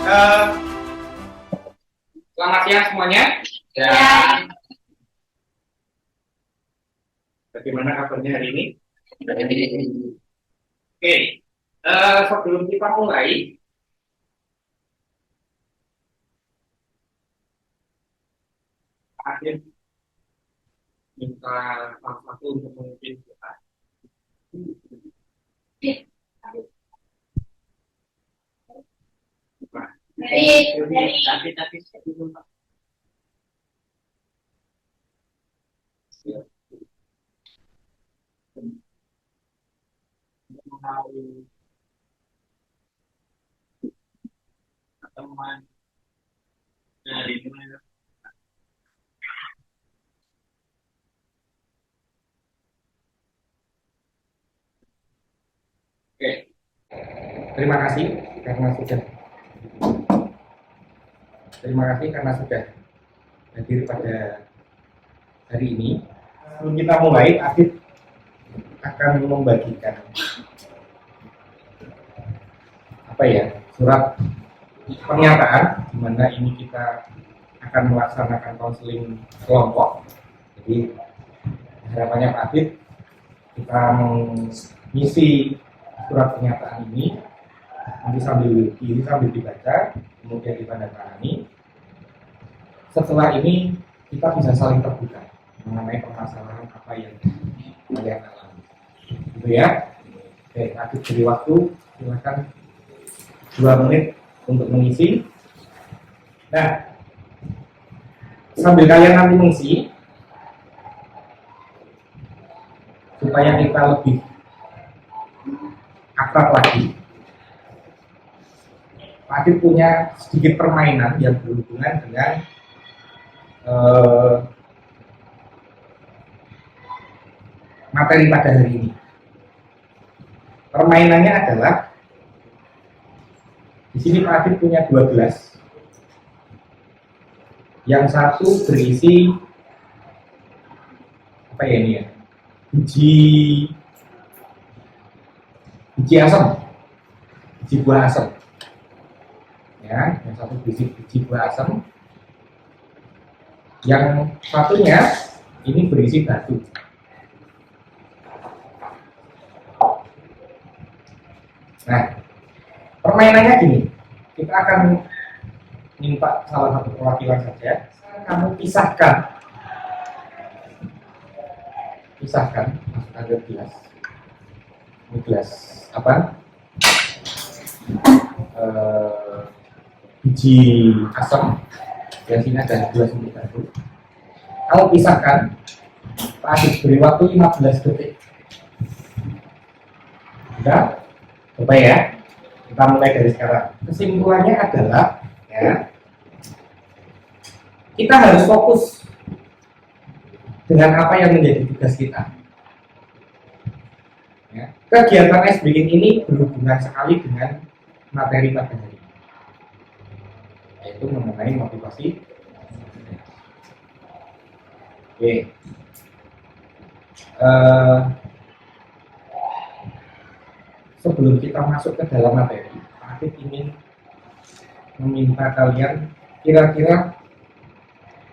Eh, Selamat siang semuanya. Ya. Bagaimana kabarnya hari ini? Oke, sebelum kita mulai, akhir minta salah satu untuk memimpin kita. Tapi sebelum mengenai teman dari mana? Oke, terima kasih karena sudah hadir pada hari ini. Sebelum kita mulai, Afif akan membagikan surat pernyataan di mana ini kita akan melaksanakan konseling kelompok. Jadi harapannya Pak Afif kita mengisi surat pernyataan ini nanti sambil dibaca, kemudian ditandatangani. Setelah ini kita bisa saling terbuka mengenai permasalahan apa yang kalian alami, gitu ya. Oke, Afif beri waktu, silakan 2 menit untuk mengisi. Nah, sambil kalian nanti mengisi, supaya kita lebih akrab lagi, Pak Adit punya sedikit permainan yang berhubungan dengan materi pada hari ini. Permainannya adalah di sini Pak Adit punya 2 gelas. Yang satu berisi biji asam, biji buah asam. Ya, yang satu berisi biji buah asam. Yang satunya ini berisi batu. Nah, permainannya gini, kita akan minta salah satu perwakilan saja. Kamu pisahkan, masukkan ke gelas. Ini gelas apa? Biji asam. Dan sini ada gelas untuk batu. Kamu pisahkan, Pak Adit beri waktu 15 detik. Sudah? Coba ya. Kita mulai dari sekarang. Kesimpulannya adalah ya, kita harus fokus dengan apa yang menjadi tugas kita. Ya. Kegiatan ice breaking ini berhubungan sekali dengan materi pada hari ini, yaitu mengenai motivasi. Oke. Sebelum kita masuk ke dalam materi, Pak Adit ingin meminta kalian kira-kira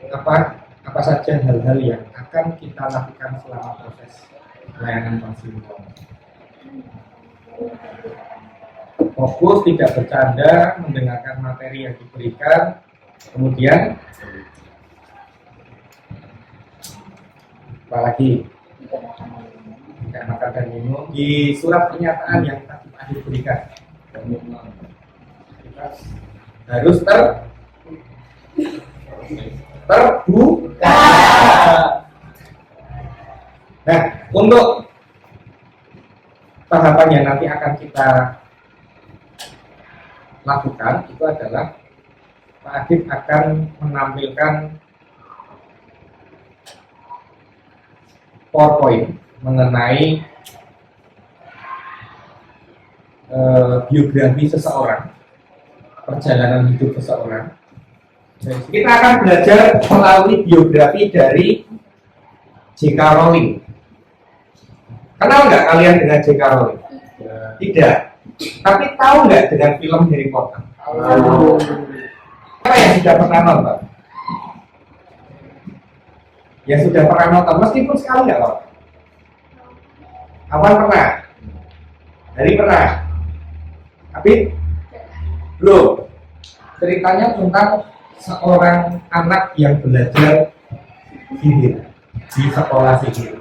apa saja hal-hal yang akan kita lakukan selama proses pelayanan konseling kelompok. Fokus, tidak bercanda, mendengarkan materi yang diberikan, kemudian apalagi tidak makan dan minum. Di surat pernyataan yang tadi Pak Adit berikan, kita harus terbuka. Nah, untuk tahapan yang nanti akan kita lakukan itu adalah Pak Adit akan menampilkan PowerPoint mengenai biografi seseorang, perjalanan hidup seseorang. Kita akan belajar melalui biografi dari J.K. Rowling. Kenal nggak kalian dengan J.K. Rowling? Tidak. Tapi tahu nggak dengan film Harry Potter? Apa yang sudah pernah nonton? Yang sudah pernah nonton, meskipun sekali nggak nonton. Awan pernah? Dari pernah? Tapi belum. Ceritanya tentang seorang anak yang belajar sihir di sekolah sihir.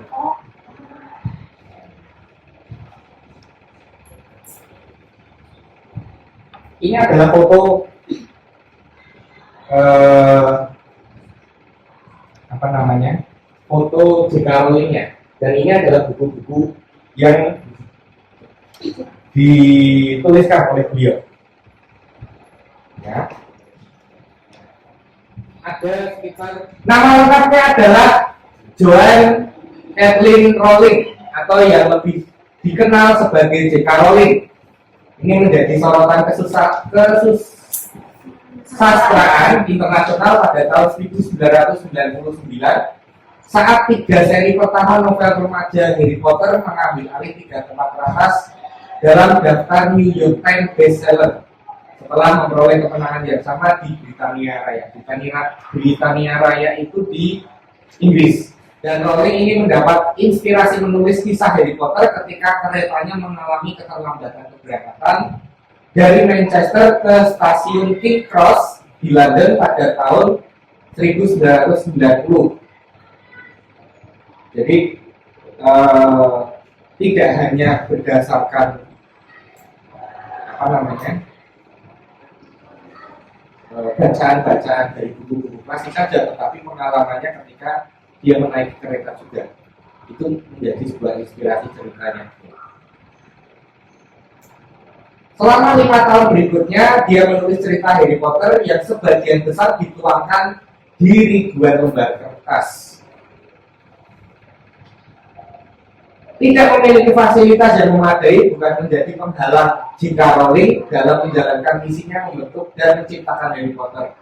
Ini adalah foto apa namanya? Foto J.K. Rowling-nya. Dan ini adalah buku-buku yang dituliskan oleh beliau. Ya. Ada sekitar nama lengkapnya adalah Joanne Kathleen Rowling atau yang lebih dikenal sebagai J.K. Rowling. Ini menjadi sorotan kesusastraan internasional pada tahun 1999 saat 3 seri pertama novel remaja Harry Potter mengambil alih 3 tempat teratas dalam daftar New York Times bestseller setelah memperoleh kemenangan yang sama di Britania Raya. Britania Raya itu di Inggris. Dan Rowling ini mendapat inspirasi menulis kisah Harry Potter ketika keretanya mengalami keterlambatan keberangkatan dari Manchester ke stasiun King Cross di London pada tahun 1990. Jadi tidak hanya berdasarkan bacaan-bacaan dari buku-buku klasik saja, tetapi pengalamannya ketika dia menaiki kereta juga itu menjadi sebuah inspirasi ceritanya. Selama 5 tahun berikutnya dia menulis cerita Harry Potter yang sebagian besar dituangkan di ribuan lembar kertas. Tidak memiliki fasilitas yang memadai bukan menjadi penghalang J.K. Rowling dalam menjalankan misinya membentuk dan menciptakan Harry Potter.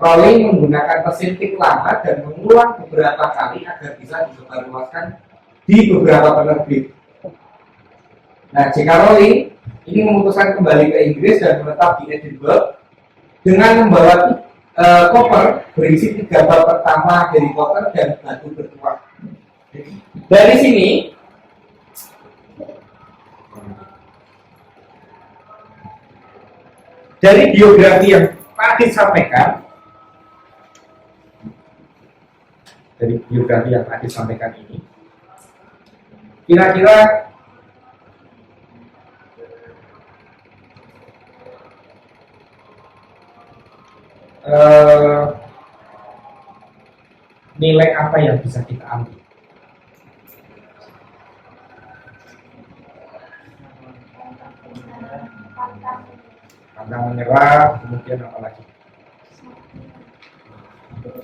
Rowling menggunakan mesin tik lama dan mengulang beberapa kali agar bisa disebarluaskan di beberapa penerbit. Nah, J.K. Rowling ini memutuskan kembali ke Inggris dan menetap di Edinburgh dengan membawa koper berisi 3 bab pertama Harry Potter dan batu bertuah. Dari sini dari biografi yang tadi sampaikan, ini, kira-kira nilai apa yang bisa kita ambil? Pantang menyerah, kemudian apa lagi?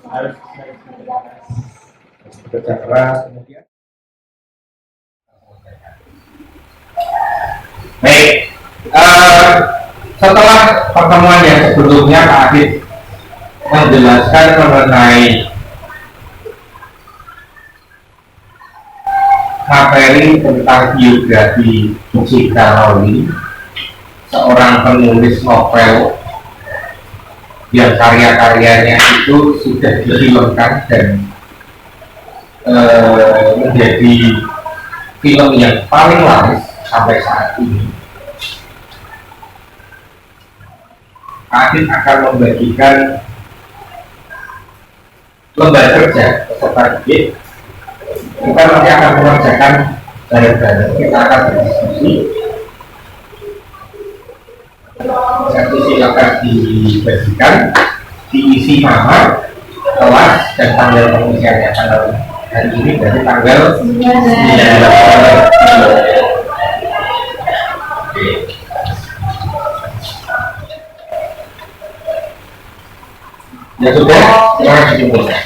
Harus bekerja keras, kemudian. Baik, setelah pertemuan yang sebelumnya Pak Adit menjelaskan mengenai materi tentang biografi J.K. Rowling, seorang penulis novel yang karya-karyanya itu sudah difilmkan dan menjadi film yang paling laris sampai saat ini. Adit akan membagikan lembar kerja peserta didik. Kita nanti akan mengerjakan bareng-bareng. Kita akan berdiskusi. Satu silakan dibagikan, diisi nama, kelas, dan tanggal pengisiannya. Tanggal hari ini dari tanggal 9 ya sudah, jangan dikumpulkan.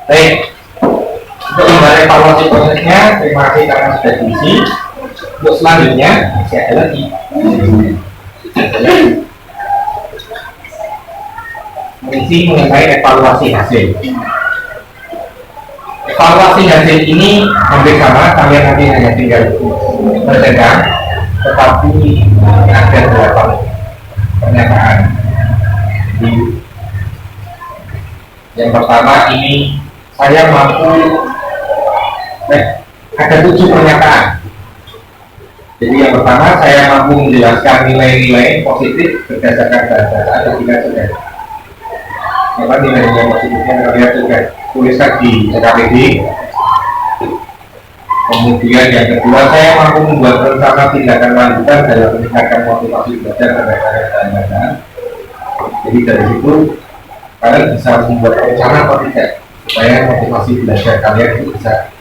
Baik, untuk lembar evaluasi prosesnya, terima kasih karena sudah diisi. Untuk selanjutnya, masih ada lagi. Mengisi mengenai evaluasi hasil. Evaluasi hasil ini hampir sama, kalian nanti hanya tinggal berpegang, tetapi ada 8 pernyataan. Jadi, yang pertama ini saya mampu, ada 7 pernyataan. Jadi yang pertama, saya mampu menjelaskan nilai-nilai positif berdasarkan data ketika sudah apa nilai-nilai positifnya kalian sudah tuliskan di CKPD. Kemudian yang kedua, saya mampu membuat rencana tindakan lanjutan dalam meningkatkan motivasi belajar berdasarkan data. Jadi dari situ kalian bisa membuat rencana atau tidak supaya motivasi belajar kalian itu bisa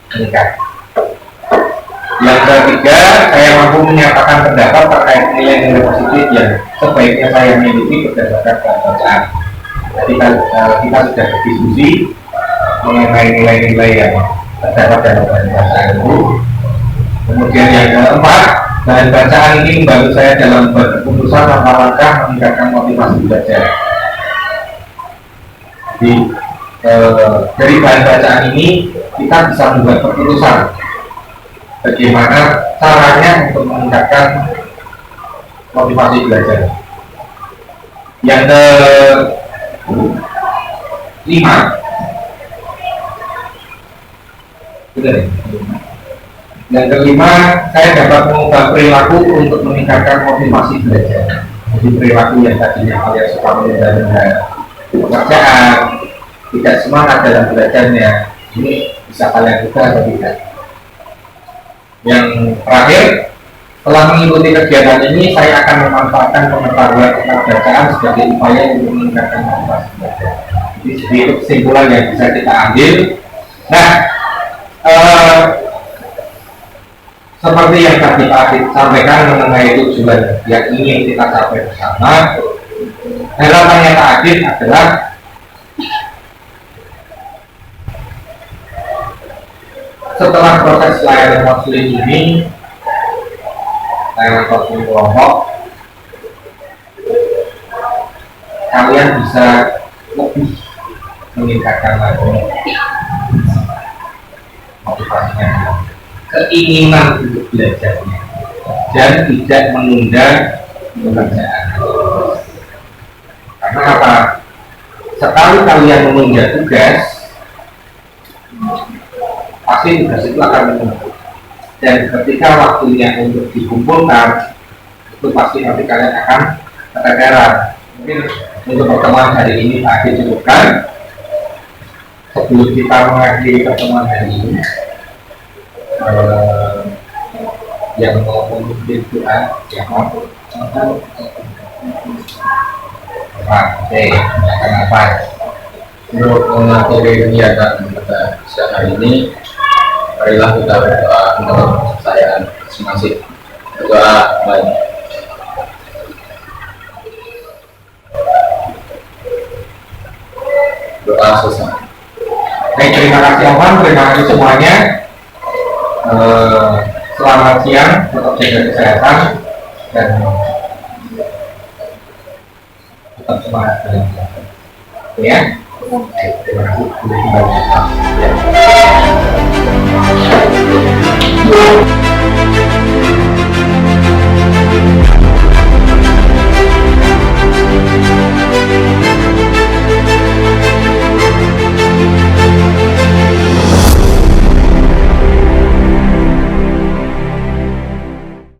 meningkat. Yang ketiga, saya mampu menyatakan pendapat terkait nilai-nilai positif yang sebaiknya saya miliki berdasarkan bacaan. Jadi kita sudah berdiskusi mengenai nilai-nilai yang terdapat dalam bacaan itu. Kemudian yang keempat, bahan bacaan ini membantu saya dalam berkeputusan langkah-langkah meningkatkan motivasi belajar. Jadi dari bahan bacaan ini kita bisa membuat keputusan bagaimana caranya untuk meningkatkan motivasi belajar. Yang kelima, yang kelima, saya dapat mengubah perilaku untuk meningkatkan motivasi belajar. Jadi perilaku yang tadinya kalian suka menunda-nunda pekerjaan, tidak semangat dalam belajarnya, ini bisa kalian ubah atau tidak. Yang terakhir, setelah mengikuti kegiatan ini, saya akan memanfaatkan pengetahuan tentang bacaan sebagai upaya untuk meningkatkan motivasi belajar. Jadi itu kesimpulan yang bisa kita ambil. Nah, seperti yang tadi Pak Adit sampaikan mengenai tujuan yang ingin kita capai bersama, harapannya Pak Adit adalah setelah proses layanan konseling ini, layanan konseling kelompok, kalian bisa lebih meningkatkan lagi motivasinya, keinginan untuk belajarnya, dan tidak menunda pekerjaan. Karena apa? Sekali kalian menunda tugas, pasti tugas itu akan menumpuk. Dan ketika waktunya untuk dikumpulkan, itu pasti nanti kalian akan keteteran. Mungkin untuk pertemuan hari ini Pak Adi cukupkan. Sebelum kita mengakhiri pertemuan hari ini, yang mau memimpin doa, yang mau oke, kenapa? Untuk mengakhiri kegiatan kita siang hari ini, marilah kita berdoa untuk kepercayaan masing-masing. Berdoa baik. Doa selesai. Baik, terima kasih Oman, terima kasih semuanya. Selamat siang, tetap jaga kesehatan dan tetap semangat dalam belajar. Ya, terima kasih.